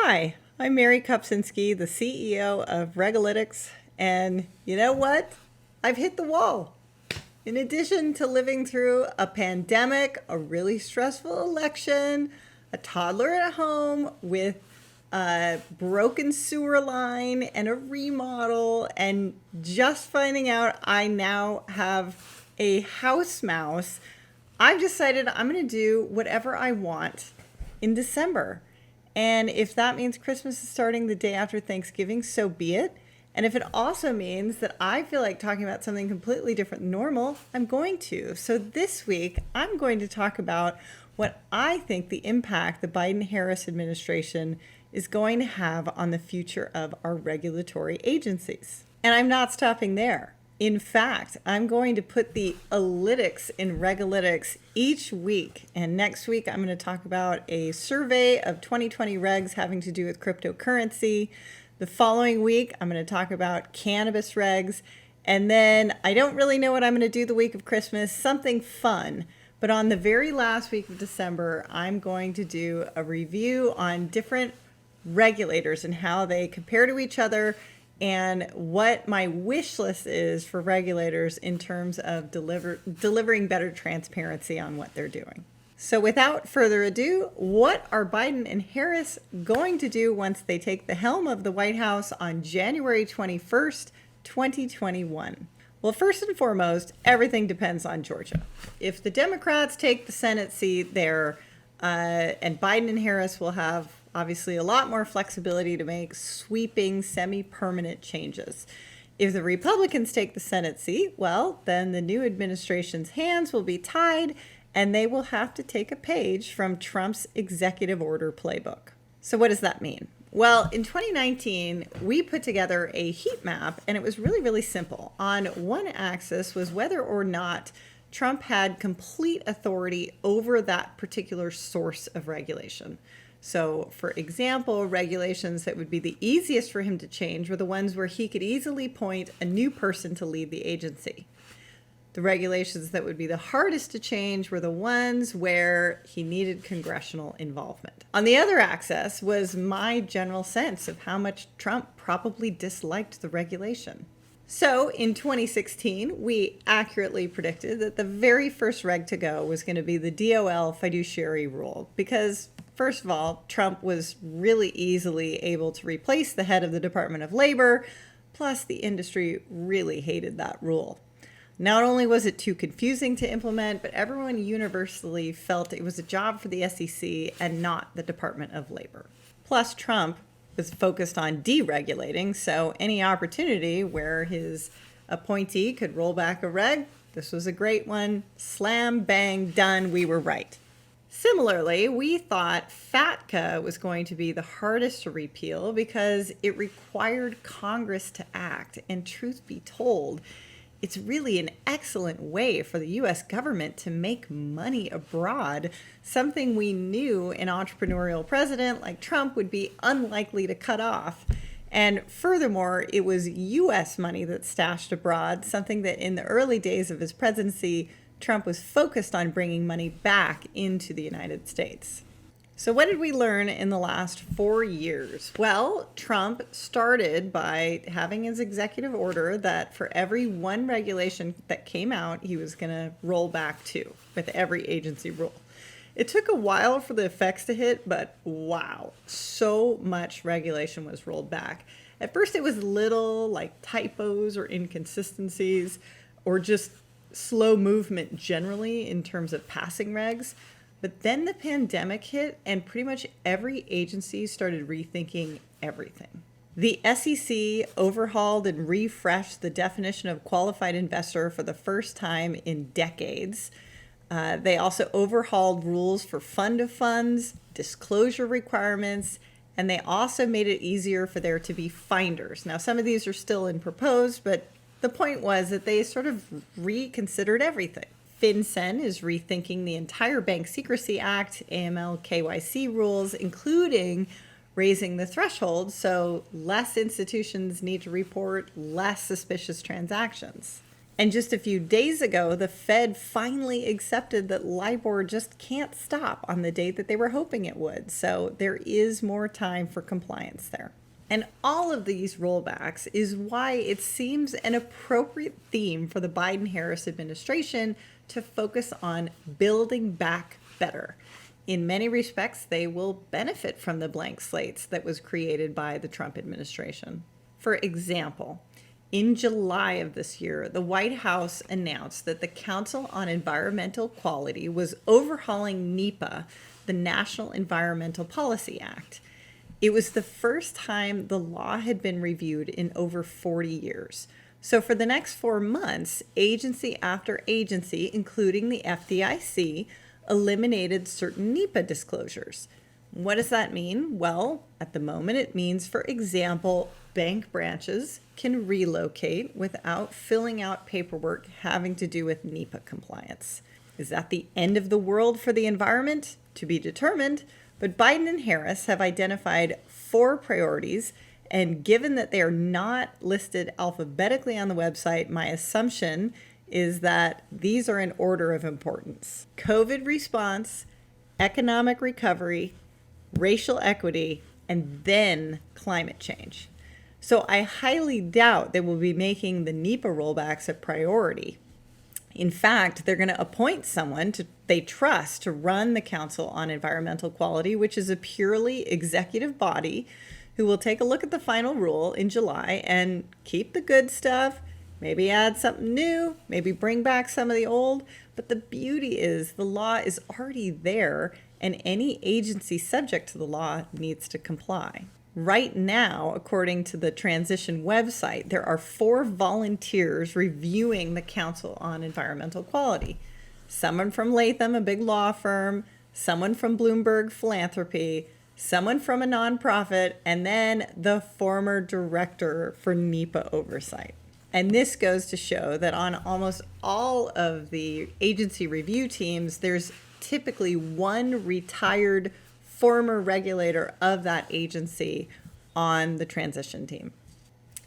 Hi, I'm Mary Kopczynski, the CEO of Regulatics, and you know what? I've hit the wall. In addition to living through a pandemic, a really stressful election, a toddler at home with a broken sewer line and a remodel, and just finding out I now have a house mouse, I've decided I'm going to do whatever I want in December. And if that means Christmas is starting the day after Thanksgiving, so be it. And if it also means that I feel like talking about something completely different than normal, I'm going to. So this week, I'm going to talk about what I think the impact the Biden-Harris administration is going to have on the future of our regulatory agencies. And I'm not stopping there. In fact, I'm going to put the analytics in Regulatics each week. And next week, I'm going to talk about a survey of 2020 regs having to do with cryptocurrency. The following week, I'm going to talk about cannabis regs. And then I don't really know what I'm going to do the week of Christmas, something fun. But on the very last week of December, I'm going to do a review on different regulators and how they compare to each other, and what my wish list is for regulators in terms of delivering better transparency on what they're doing. So without further ado, what are Biden and Harris going to do once they take the helm of the White House on January 21st, 2021? Well, first and foremost, everything depends on Georgia. If the Democrats take the Senate seat there, and Biden and Harris will have obviously a lot more flexibility to make sweeping, semi-permanent changes. If the Republicans take the Senate seat, well, then the new administration's hands will be tied and they will have to take a page from Trump's executive order playbook. So what does that mean? Well, in 2019, we put together a heat map, and it was really, really simple. On one axis was whether or not Trump had complete authority over that particular source of regulation. So, for example, regulations that would be the easiest for him to change were the ones where he could easily appoint a new person to lead the agency. The regulations that would be the hardest to change were the ones where he needed congressional involvement. On the other axis was my general sense of how much Trump probably disliked the regulation. So in 2016, we accurately predicted that the very first reg to go was going to be the DOL fiduciary rule, because first of all, Trump was really easily able to replace the head of the Department of Labor, plus the industry really hated that rule. Not only was it too confusing to implement, but everyone universally felt it was a job for the SEC and not the Department of Labor. Plus, Trump was focused on deregulating, so any opportunity where his appointee could roll back a reg, this was a great one. Slam, bang, done, we were right. Similarly, we thought FATCA was going to be the hardest to repeal because it required Congress to act, and truth be told, it's really an excellent way for the U.S. government to make money abroad, something we knew an entrepreneurial president like Trump would be unlikely to cut off. And furthermore, it was U.S. money that's stashed abroad, something that in the early days of his presidency, Trump was focused on bringing money back into the United States. So what did we learn in the last 4 years? Well, Trump started by having his executive order that for every one regulation that came out, he was going to roll back two with every agency rule. It took a while for the effects to hit, but wow, so much regulation was rolled back. At first, it was little like typos or inconsistencies or just slow movement generally in terms of passing regs. But then the pandemic hit and pretty much every agency started rethinking everything. The SEC overhauled and refreshed the definition of qualified investor for the first time in decades. They also overhauled rules for fund of funds, disclosure requirements, and they also made it easier for there to be finders. Now, some of these are still in proposed, but the point was that they sort of reconsidered everything. FinCEN is rethinking the entire Bank Secrecy Act, AML, KYC rules, including raising the threshold so less institutions need to report less suspicious transactions. And just a few days ago, the Fed finally accepted that LIBOR just can't stop on the date that they were hoping it would. So there is more time for compliance there. And all of these rollbacks is why it seems an appropriate theme for the Biden-Harris administration to focus on building back better. In many respects, they will benefit from the blank slates that was created by the Trump administration. For example, in July of this year, the White House announced that the Council on Environmental Quality was overhauling NEPA, the National Environmental Policy Act. It was the first time the law had been reviewed in over 40 years. So for the next 4 months, agency after agency, including the FDIC, eliminated certain NEPA disclosures. What does that mean? Well, at the moment, it means, for example, bank branches can relocate without filling out paperwork having to do with NEPA compliance. Is that the end of the world for the environment? To be determined, but Biden and Harris have identified 4 priorities, and given that they are not listed alphabetically on the website, my assumption is that these are in order of importance: COVID response, economic recovery, racial equity, and then climate change. So I highly doubt they will be making the NEPA rollbacks a priority. In fact, they're going to appoint someone they trust to run the Council on Environmental Quality, which is a purely executive body who will take a look at the final rule in July and keep the good stuff, maybe add something new, maybe bring back some of the old. But the beauty is the law is already there, and any agency subject to the law needs to comply. Right now, according to the transition website, there are 4 volunteers reviewing the Council on Environmental Quality. Someone from Latham, a big law firm, someone from Bloomberg Philanthropy, someone from a nonprofit, and then the former director for NEPA oversight. And this goes to show that on almost all of the agency review teams, there's typically one retired former regulator of that agency on the transition team.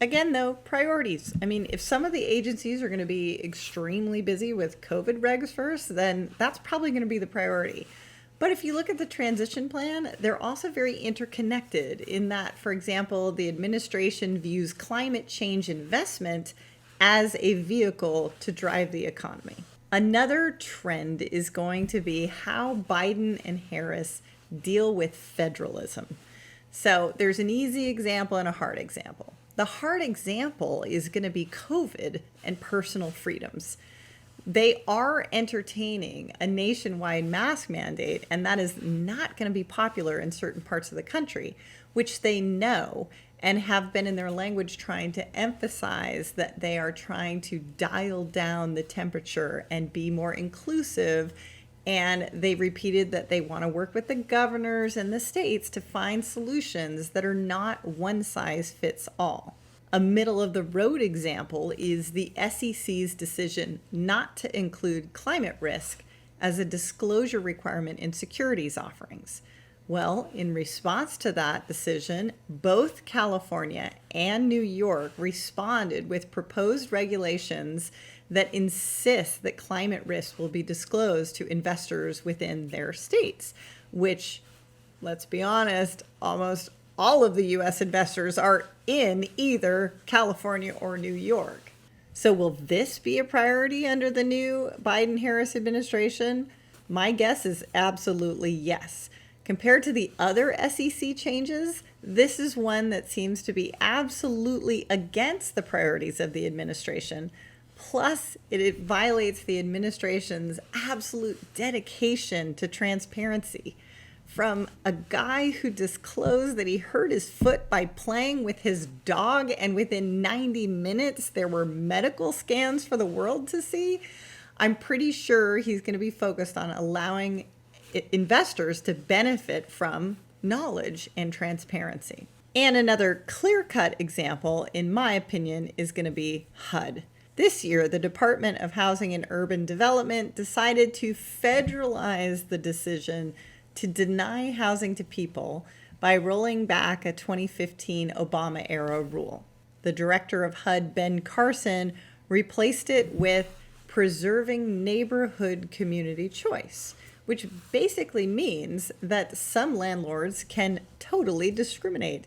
Again, though, priorities. I mean, if some of the agencies are going to be extremely busy with COVID regs first, then that's probably going to be the priority. But if you look at the transition plan, they're also very interconnected in that, for example, the administration views climate change investment as a vehicle to drive the economy. Another trend is going to be how Biden and Harris deal with federalism. So there's an easy example and a hard example. The hard example is going to be COVID and personal freedoms. They are entertaining a nationwide mask mandate, and that is not going to be popular in certain parts of the country, which they know and have been in their language trying to emphasize that they are trying to dial down the temperature and be more inclusive. And they repeated that they want to work with the governors and the states to find solutions that are not one size fits all. A middle of the road example is the SEC's decision not to include climate risk as a disclosure requirement in securities offerings. Well, in response to that decision, both California and New York responded with proposed regulations that insist that climate risk will be disclosed to investors within their states, which, let's be honest, almost all of the U.S. investors are in either California or New York. So will this be a priority under the new Biden-Harris administration? My guess is absolutely yes. Compared to the other SEC changes, this is one that seems to be absolutely against the priorities of the administration. Plus, it violates the administration's absolute dedication to transparency. From a guy who disclosed that he hurt his foot by playing with his dog, and within 90 minutes there were medical scans for the world to see, I'm pretty sure he's going to be focused on allowing investors to benefit from knowledge and transparency. And another clear-cut example, in my opinion, is going to be HUD. This year, the Department of Housing and Urban Development decided to federalize the decision to deny housing to people by rolling back a 2015 Obama-era rule. The director of HUD, Ben Carson, replaced it with preserving neighborhood community choice, which basically means that some landlords can totally discriminate.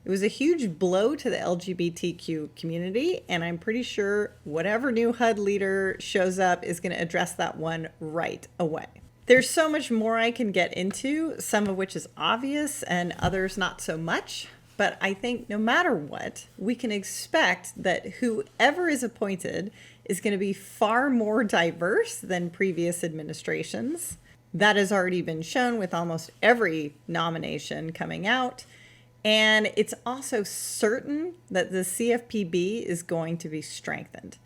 It was a huge blow to the LGBTQ community, and I'm pretty sure whatever new HUD leader shows up is going to address that one right away. There's so much more I can get into, some of which is obvious and others not so much. But I think no matter what, we can expect that whoever is appointed is going to be far more diverse than previous administrations. That has already been shown with almost every nomination coming out. And it's also certain that the CFPB is going to be strengthened.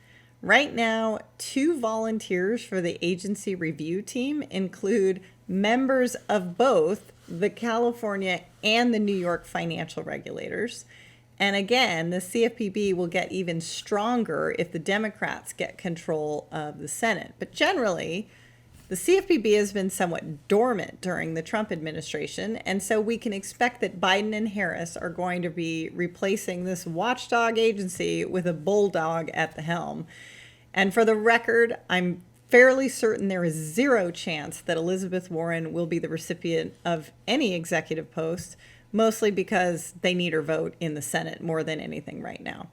Right now, 2 volunteers for the agency review team include members of both the California and the New York financial regulators. And again, the CFPB will get even stronger if the Democrats get control of the Senate. But generally, the CFPB has been somewhat dormant during the Trump administration, and so we can expect that Biden and Harris are going to be replacing this watchdog agency with a bulldog at the helm. And for the record, I'm fairly certain there is 0 chance that Elizabeth Warren will be the recipient of any executive post, mostly because they need her vote in the Senate more than anything right now.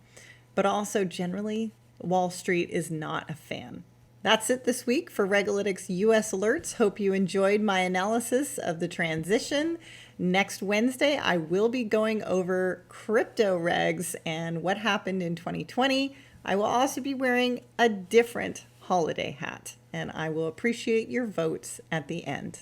But also, generally, Wall Street is not a fan. That's it this week for Regulatics US Alerts. Hope you enjoyed my analysis of the transition. Next Wednesday, I will be going over crypto regs and what happened in 2020. I will also be wearing a different holiday hat, and I will appreciate your votes at the end.